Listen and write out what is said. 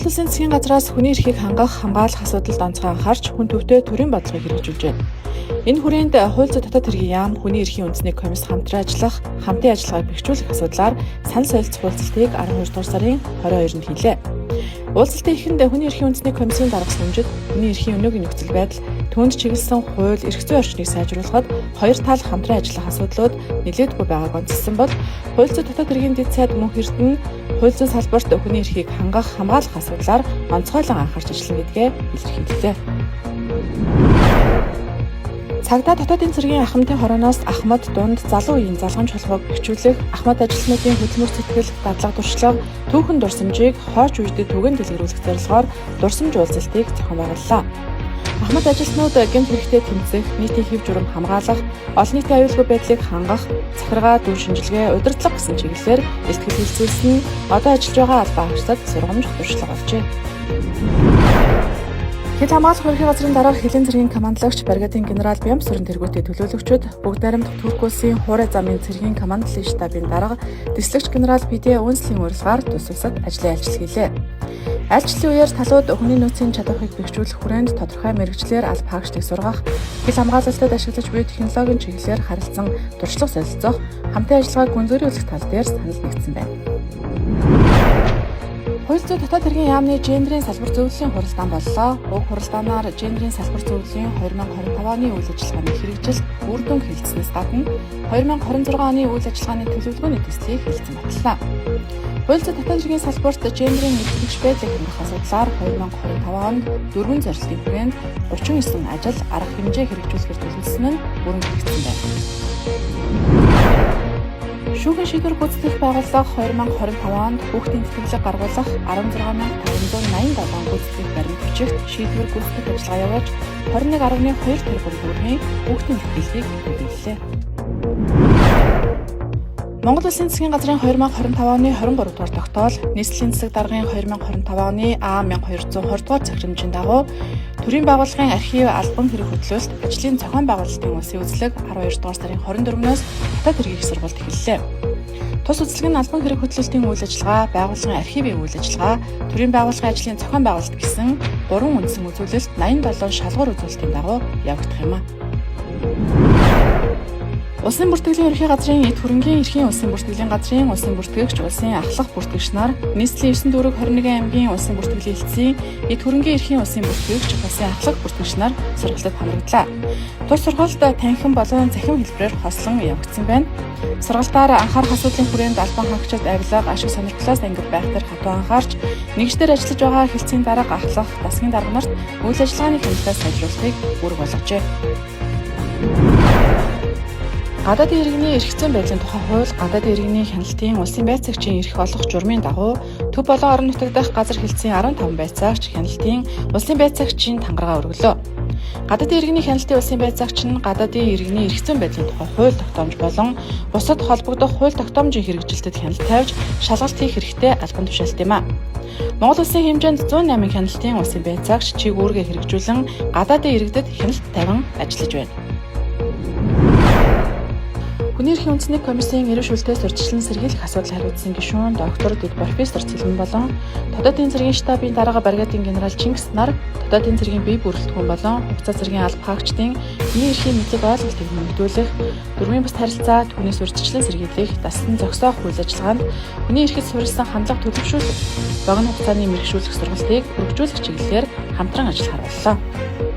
Монгол Улсын засгийн газраас хүний эрхийг хангах, хамгаалах асуудалд онцгой анхаарч хүн төвтэй төрийн бодлогыг хэрэгжүүлж байна. Энэ хүрээнд хууль зүйн дотоод хэргийн яам, хүний эрхийн үндэсний комисс хамтран ажиллагааг бэхжүүлэх асуудлаар санал солилцох уулзалтыг 12 дугаар сарын 22-нд хийлээ. Уулзалтын эхэнд хүний эрхийн үндэсний комиссийн даргасан хүндэд хүний эрхийн өнөөгийн нөхцөл байдал, түүнд чиглэсэн хууль, эрх зүйн орчныг сайжруулахад хоёр тал хамтран ажиллах асуудлууд нэлээдгүй байгааг онцлсан бол хууль зүйн дотоод хэргийн дэд сайд Мөнх Эрдэнэ хууль зүйн салбарт хүний эрхийг хангах, хамгаалах асуудлаар онцгойлон анхаарч ажиллана гэдгээ илэрхийллээ. Цагдаа дотоодын цэргийн ахмадын хорооноос ахмад, дунд, залуу үеийн залгамж холбоог бэхжүүлэх, ахмад ажилтнуудын хөдөлмөр сэтгэл, дадлага туршлага, түүхэн дурсамжийг хооч үедээ түгээн дэлгэрүүлэх зорилгоор дурсамж уулзалтыг зохион байгууллаа. Ахмад ажилтнууд гэмт хэрэгтэй тэмцэх, нийтийн хэв журам хамгаалах, олон нийтийн аюулгүй байдлыг хангах, захиргаа, дүр шинжилгээ, удирдлага гэсэн чиглэлээр бэлтгэл хэлцүүлсэн одоо ажиллаж байгаа албан хаагчдад сургамж туршлага олжээ. Хил хамгаалах ерхий газрын дарга Хилийн цэргийн командлагч бригадын генерал Бямсүрэн тэргүүтээ төлөөлөгчд бүгд найрамдах Турк улсын Хуурай замын цэргийн командлын штабын дарга дэслэгч генерал Пидэ Үнслийн урилгаар тус улсад ажлын айлчлал хийлээ. Айлчлалын үеэр талууд хүний нөөцийн чадварыг бэхжүүлэх хүрээнд тодорхой мэргэжлэр алба хаагчдыг сургах, хил хамгаалалтад ашиглаж буй технологийн чиглэлээр харилцан туршлага солилцох, хамтын ажиллагааг гүнзгийрүүлэх тал дээр санал нэгдсэн байна. Хууль зүйн дотоод хэргийн яамны гендерийн салбар зөвлөлийн хуралдаан боллоо. Уг хуралдаанаар гендерийн салбар зөвлөлийн 2025 оны үйл ажиллагааны хэрэгжилт үр дүн хэлцснээс гадна 2026 оны үйл ажиллагааны төлөвлөгөөний төслийг хэлцэн батллаа. Хууль зүйн дотоод хэргийн салбарт гендерийн нэгтгэгч байдлыг хангах асуудлаар 2025 онд 4 зорилтын хүрээнд 39 ажил арга хэмжээ хэрэгжүүлэхээр төлөвлөсөн нь бүрэн хэрэгжсэн байна. Шүүхийн шийдвэр гүйцэтгэх байгууллага 2025 онд хүүхдийн тэтгэлэг гаргуулах 16587 гүйцэтгэх баримт бичигт шийдвэр гүйцэтгэх ажиллагаа явуулж 21.2 тэрбум төгрөгийн хүүхдийн тэтгэлгийг төлөвлөлөө. Монгол Улсын засгийн газрын 2025 оны 23 дугаар тогтоол, нийслэлийн засаг даргын 2025 оны А1220 дугаар захирамжийн дагуу төрийн байгууллагын архив албан хэрэг хөтлөлт, ажлын зохион байгуулалтын улсын үзлэг 12 дугаар сарын 24-ноос дотоод хэргийн сургалт эхэллээ. Тус үзлэг нь албан хэрэг хөтлөлтийн үйл ажиллагаа, байгууллагын архивын үйл ажиллагаа, төрийн байгууллагын ажлын зохион байгуулалт гэсэн 3 үндсэн үзүүлэлт 87 шалгуур үзүүлэлтийн дагуу явагдах юм а. Улсын бүртгэлийн ерхий газрын эд хөрөнгийн эрхийн улсын бүртгэлийн газрын улсын бүртгэгч, улсын ахлах бүртгэгч нар нийслэлийн 9 дүүрэг 21 аймгийн улсын бүртгэлийн хэлтсийн эд хөрөнгийн эрхийн улсын бүртгэгч, улсын ахлах бүртгэгч нар сургалтад хамраглаа. Тус сургалт танхим болон захим хэлбэрээр хослон явагдсан байна. Сургалтаар анхаарах асуудлын хүрээнд албан хаагчид авилга, ашиг сонирхлоос ангид байх төр хатуу анхаарч, нэгжлэр ажиллаж байгаа хэлтсийн дарга, ахлах, дасгийн дарга нарт үйл ажиллагааны хяналтаа сайжруулахыг үүрэг болгожээ. Гадаадын иргэний эрх зүйн байдлын тухай хууль, гадаадын иргэний хяналтын улсын байцаагчийн эрх олох журмын дагуу төв болон орон нутаг дахь газар хэлтсийн 15 байцаагч хяналтын улсын байцаагчийн тангараа өргөлөө. Гадаадын иргэний хяналтын улсын байцаагч нь гадаадын иргэний эрх зүйн байдлын тухай хууль тогтоомж болон бусад холбогдох хууль тогтоомжийн хэрэгжилтэд хяналт тавьж шалгалт хийх хэрэгтэй албан тушаалт юм а. Монгол Улсын хэмжээнд 108 хяналтын улсын байцаагч чиг үүргээ хэрэгжүүлэн гадаадын иргэдэд хяналт тавин ажиллаж байна. Хүний эрхийн үндэсний комиссийн эрүүл шүүлтээс урьдчилан сэргийлэх асуудал хариуцсан гишүүн доктор дэд профессор Цэлмэн болон Тодорхойлолтын цэргийн штабын дарга бригадын генерал Чингис нар Тодорхойлолтын цэргийн бие бүрэлдэхүүн болон хугацаа цэргийн алба хаагчдын хүний эрхийн мэдлэг ойлголтыг нэмэгдүүлэх, дөрвийн бус харилцаа түүнээс урьдчилан сэргийлэх, дасан зохисоох үйл ажиллагаанд хүний эрхэд суурилсан хандлага төлөвшүүлэх, богино хугацааны мэргэжүүлэх сургалтыг өргөжүүлэх чиглэлээр хамтран ажиллахаар боллоо.